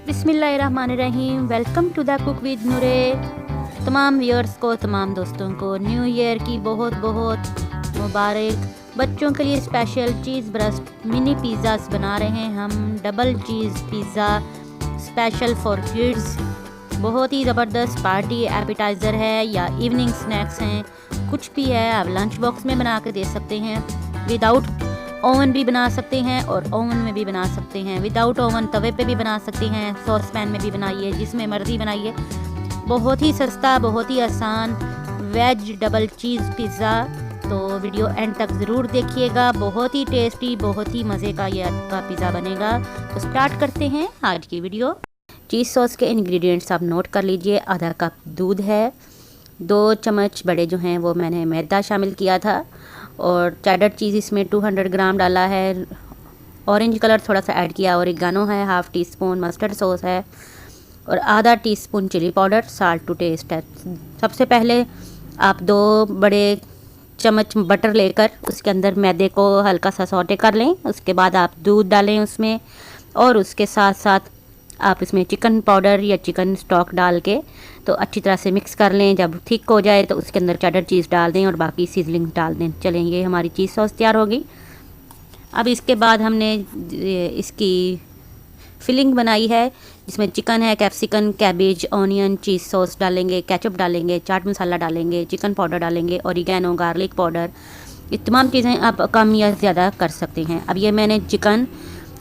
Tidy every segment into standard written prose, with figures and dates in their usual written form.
बिस्मिल्लाहिर्रहमानिर्रहीम। Welcome to the cook with Noore. तमाम viewers को, तमाम दोस्तों को न्यू ईयर की बहुत बहुत मुबारक। बच्चों के लिए स्पेशल चीज़ ब्रस्ट मिनी पिज़्ज़ास बना रहे हैं हम। Double cheese pizza special for kids. बहुत ही ज़बरदस्त पार्टी एपिटाइज़र है या इवनिंग स्नैक्स हैं, कुछ भी है। आप लंच बॉक्स में बना कर दे सकते हैं। विदाउट ओवन भी बना सकते हैं और ओवन में भी बना सकते हैं। विदाउट ओवन तवे पे भी बना सकते हैं, सॉस पैन में भी बनाइए, जिसमें मर्जी बनाइए। बहुत ही सस्ता, बहुत ही आसान वेज डबल चीज़ पिज़्ज़ा। तो वीडियो एंड तक ज़रूर देखिएगा। बहुत ही टेस्टी, बहुत ही मज़े का ये आपका पिज़्ज़ा बनेगा। तो स्टार्ट करते हैं आज की वीडियो। चीज़ सॉस के इंग्रेडिएंट्स आप नोट कर लीजिए। आधा कप दूध है, 2 चम्मच बड़े जो हैं वो मैंने मैदा शामिल किया था, और चेडर चीज़ इसमें 200 ग्राम डाला है। ऑरेंज कलर थोड़ा सा ऐड किया, ओरिगानो है, half teaspoon mustard sauce है, और आधा teaspoon chilli powder, salt to taste है। सबसे पहले आप 2 बड़े चम्मच बटर लेकर उसके अंदर मैदे को हल्का सा सौटे कर लें। उसके बाद आप दूध डालें उसमें, और उसके साथ साथ आप इसमें चिकन पाउडर या चिकन स्टॉक डाल के तो अच्छी तरह से मिक्स कर लें। जब थिक हो जाए तो उसके अंदर चेडर चीज़ डाल दें और बाकी सीजलिंग डाल दें। चलें, ये हमारी चीज़ सॉस तैयार होगी। अब इसके बाद हमने इसकी फिलिंग बनाई है, जिसमें चिकन है, कैप्सिकन, कैबेज, ऑनियन, चीज़ सॉस डालेंगे, केचप डालेंगे, चाट मसाला डालेंगे, चिकन पाउडर डालेंगे, ओरिगैनो, गार्लिक पाउडर। ये तमाम चीज़ें आप कम या ज़्यादा कर सकते हैं। अब ये मैंने चिकन,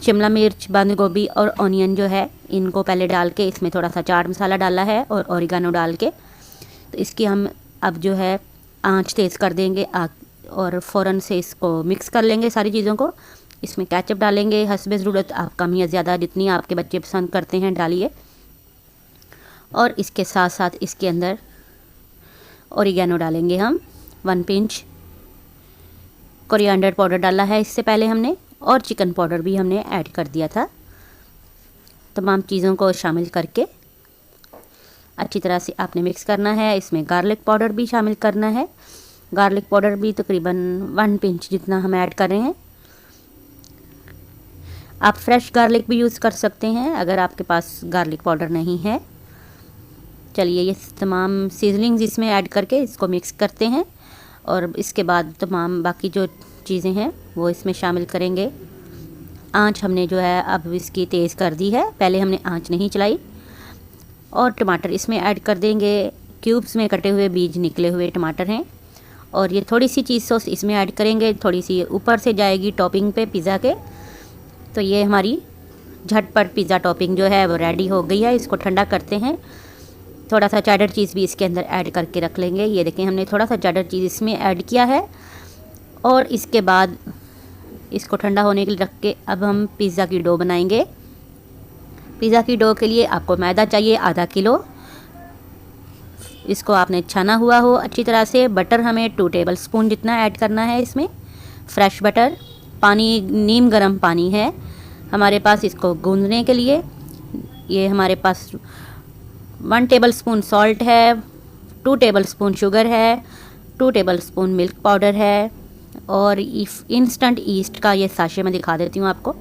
शिमला मिर्च, बंद गोभी और ऑनियन जो है इनको पहले डाल के इसमें थोड़ा सा चाट मसाला डाला है और ओरिगानो डाल के, तो इसकी हम अब जो है आंच तेज़ कर देंगे और फ़ौरन से इसको मिक्स कर लेंगे सारी चीज़ों को। इसमें केचप डालेंगे हस्बे ज़रूरत, आप कम या ज़्यादा जितनी आपके बच्चे पसंद करते हैं डालिए। और इसके साथ साथ इसके अंदर ओरिगानो डालेंगे हम। 1 पिंच कोरिएंडर पाउडर डाला है इससे पहले हमने, और चिकन पाउडर भी हमने ऐड कर दिया था। तमाम चीज़ों को शामिल करके अच्छी तरह से आपने मिक्स करना है। इसमें गार्लिक पाउडर भी शामिल करना है। गार्लिक पाउडर भी तकरीबन 1 पिंच जितना हम ऐड कर रहे हैं। आप फ्रेश गार्लिक भी यूज़ कर सकते हैं अगर आपके पास गार्लिक पाउडर नहीं है। चलिए, ये तमाम सीजनिंग्स इसमें ऐड करके इसको मिक्स करते हैं, और इसके बाद तमाम बाकी जो चीज़ें हैं वो इसमें शामिल करेंगे। आंच हमने जो है अब इसकी तेज़ कर दी है, पहले हमने आंच नहीं चलाई। और टमाटर इसमें ऐड कर देंगे, क्यूब्स में कटे हुए बीज निकले हुए टमाटर हैं। और ये थोड़ी सी चीज़ सॉस इसमें ऐड करेंगे, थोड़ी सी ऊपर से जाएगी टॉपिंग पे पिज़्ज़ा के। तो ये हमारी झटपट पिज़्ज़ा टॉपिंग जो है वो रेडी हो गई है। इसको ठंडा करते हैं। थोड़ा सा चेडर चीज़ भी इसके अंदर ऐड करके रख लेंगे। ये देखें, हमने थोड़ा सा चेडर चीज़ इसमें ऐड किया है। और इसके बाद इसको ठंडा होने के लिए रख के अब हम पिज़्ज़ा की डो बनाएंगे। पिज़्ज़ा की डो के लिए आपको मैदा चाहिए आधा किलो। इसको आपने छाना हुआ हो अच्छी तरह से। बटर हमें 2 टेबल स्पून जितना ऐड करना है इसमें, फ्रेश बटर। पानी, नीम गर्म पानी है हमारे पास इसको गूंदने के लिए। ये हमारे पास 1 टेबल स्पून सॉल्ट है, 2 टेबल स्पून शुगर है, 2 टेबल स्पून मिल्क पाउडर है, और इंस्टेंट ईस्ट का ये साशे में दिखा देती हूँ आपको।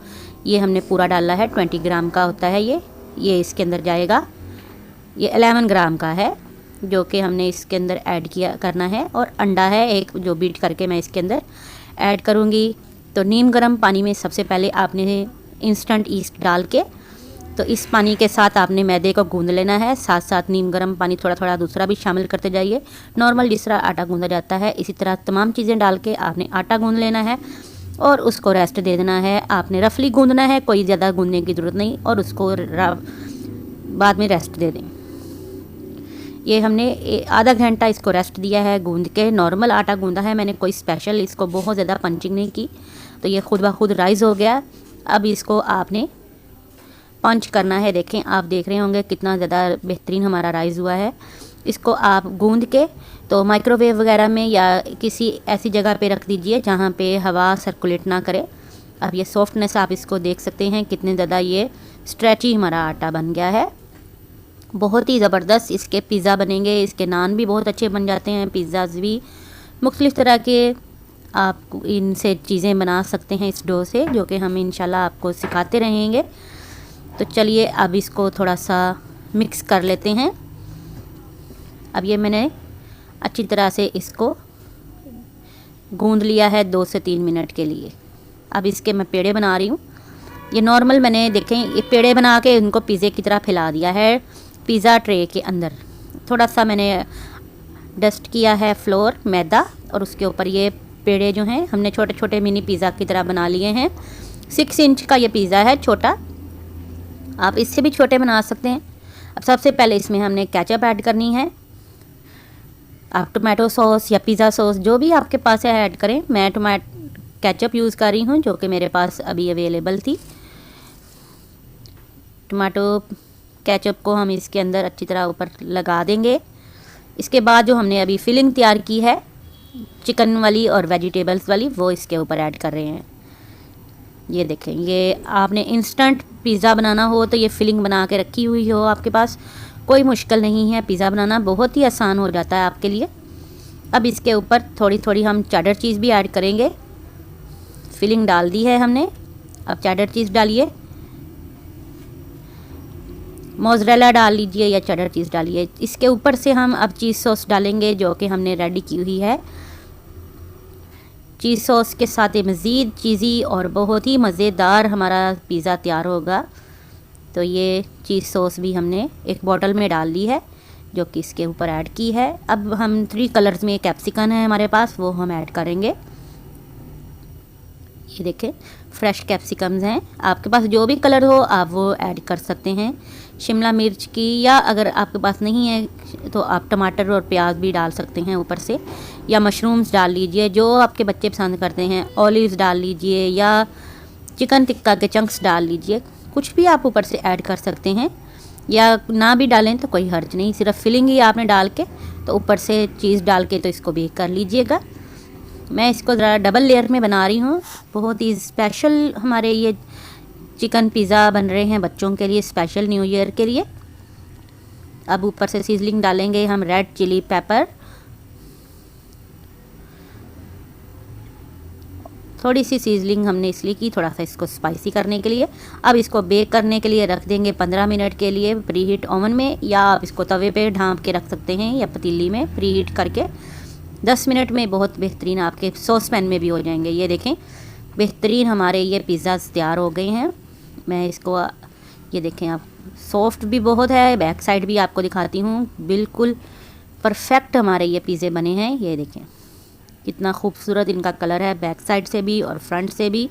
ये हमने पूरा डाला है, 20 ग्राम का होता है ये इसके अंदर जाएगा। ये 11 ग्राम का है जो कि हमने इसके अंदर ऐड किया करना है। और अंडा है एक, जो बीट करके मैं इसके अंदर ऐड करूँगी। तो नीम गर्म पानी में सबसे पहले आपने इंस्टेंट ईस्ट डाल के, तो इस पानी के साथ आपने मैदे को गूंद लेना है। साथ साथ नीम गर्म पानी थोड़ा थोड़ा दूसरा भी शामिल करते जाइए। नॉर्मल जिस तरह आटा गूंदा जाता है इसी तरह तमाम चीज़ें डाल के आपने आटा गूंद लेना है और उसको रेस्ट दे देना है। आपने रफली गूंदना है, कोई ज़्यादा गूंदने की ज़रूरत नहीं, और उसको बाद में रेस्ट दे दें। ये हमने आधा घंटा इसको रेस्ट दिया है गूंद के। नॉर्मल आटा गूंदा है मैंने, कोई स्पेशल इसको बहुत ज़्यादा पंचिंग नहीं की। तो ये खुद ब खुद राइज़ हो गया। अब इसको आपने पंच करना है। देखें, आप देख रहे होंगे कितना ज़्यादा बेहतरीन हमारा राइज़ हुआ है। इसको आप गूंद के तो माइक्रोवेव वगैरह में या किसी ऐसी जगह पे रख दीजिए जहाँ पे हवा सर्कुलेट ना करे। अब ये सॉफ्टनेस आप इसको देख सकते हैं, कितने ज़्यादा ये स्ट्रेची हमारा आटा बन गया है। बहुत ही ज़बरदस्त इसके पिज़्ज़ा बनेंगे। इसके नान भी बहुत अच्छे बन जाते हैं, पिज़्ज़ाज भी मुख्तलिफ़ तरह के आप इनसे चीज़ें बना सकते हैं इस डो से, जो कि हम इंशाल्लाह आपको सिखाते रहेंगे। तो चलिए अब इसको थोड़ा सा मिक्स कर लेते हैं। अब ये मैंने अच्छी तरह से इसको गूंद लिया है 2 से 3 मिनट के लिए। अब इसके मैं पेड़े बना रही हूँ। ये नॉर्मल मैंने देखें ये पेड़े बना के उनको पिज़्ज़े की तरह फैला दिया है पिज़्ज़ा ट्रे के अंदर। थोड़ा सा मैंने डस्ट किया है फ्लोर मैदा और उसके ऊपर ये पेड़े जो हैं हमने छोटे छोटे मिनी पिज़्ज़ा की तरह बना लिए हैं। 6 इंच का ये पिज़्ज़ा है छोटा, आप इससे भी छोटे बना सकते हैं। अब सबसे पहले इसमें हमने केचप ऐड करनी है। आप टोमेटो सॉस या पिज़्ज़ा सॉस जो भी आपके पास है ऐड करें। मैं केचप यूज़ कर रही हूँ जो कि मेरे पास अभी अवेलेबल थी। टोमेटो केचप को हम इसके अंदर अच्छी तरह ऊपर लगा देंगे। इसके बाद जो हमने अभी फिलिंग तैयार की है चिकन वाली और वेजिटेबल्स वाली वो इसके ऊपर ऐड कर रहे हैं। ये देखें, ये आपने इंस्टेंट पिज़्ज़ा बनाना हो तो ये फिलिंग बना के रखी हुई हो आपके पास, कोई मुश्किल नहीं है। पिज़्ज़ा बनाना बहुत ही आसान हो जाता है आपके लिए। अब इसके ऊपर थोड़ी थोड़ी हम चेडर चीज़ भी ऐड करेंगे। फिलिंग डाल दी है हमने, अब चेडर चीज़ डालिए, मोज़रेला डाल लीजिए या चेडर चीज़ डालिए। इसके ऊपर से हम अब चीज़ सॉस डालेंगे जो कि हमने रेडी की हुई है। चीज़ सॉस के साथ ये मज़ीद चीज़ी और बहुत ही मज़ेदार हमारा पिज़्ज़ा तैयार होगा। तो ये चीज़ सॉस भी हमने एक बॉटल में डाल ली है जो कि इसके ऊपर ऐड की है। अब हम 3 कलर्स में कैप्सिकम है हमारे पास वो हम ऐड करेंगे। ये देखें फ्रेश कैप्सिकम्स हैं, आपके पास जो भी कलर हो आप वो ऐड कर सकते हैं। शिमला मिर्च की, या अगर आपके पास नहीं है तो आप टमाटर और प्याज भी डाल सकते हैं ऊपर से, या मशरूम्स डाल लीजिए जो आपके बच्चे पसंद करते हैं। ऑलिव्स डाल लीजिए या चिकन टिक्का के चंक्स डाल लीजिए, कुछ भी आप ऊपर से ऐड कर सकते हैं। या ना भी डालें तो कोई हर्ज नहीं, सिर्फ फिलिंग ही आपने डाल के तो ऊपर से चीज़ डाल के तो इसको बेक कर लीजिएगा। मैं इसको ज़रा डबल लेयर में बना रही हूँ। बहुत ही स्पेशल हमारे ये चिकन पिज़्ज़ा बन रहे हैं बच्चों के लिए, स्पेशल न्यू ईयर के लिए। अब ऊपर से सीजनिंग डालेंगे हम रेड चिली पेपर, थोड़ी सी सीजनिंग हमने इसलिए की थोड़ा सा इसको स्पाइसी करने के लिए। अब इसको बेक करने के लिए रख देंगे 15 मिनट के लिए प्री हीट ओवन में, या आप इसको तवे पे ढाँप के रख सकते हैं या पतीली में प्री हीट करके 10 मिनट में बहुत बेहतरीन आपके सॉस पैन में भी हो जाएंगे। ये देखें बेहतरीन हमारे ये पिज़्ज़ा तैयार हो गए हैं। मैं इसको ये देखें आप, सॉफ्ट भी बहुत है, बैक साइड भी आपको दिखाती हूँ, बिल्कुल परफेक्ट हमारे ये पिज़्ज़े बने हैं। ये देखें कितना खूबसूरत इनका कलर है, बैक साइड से भी और फ्रंट से भी।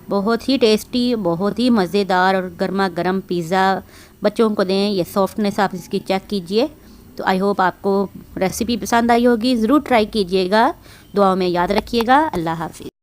बहुत ही टेस्टी, बहुत ही मज़ेदार और गर्मा गर्म पिज़्ज़ा बच्चों को दें। ये सॉफ्टनेस आप इसकी चेक कीजिए। तो आई होप आपको रेसिपी पसंद आई होगी, ज़रूर ट्राई कीजिएगा, दुआओं में याद रखिएगा। अल्लाह हाफिज़।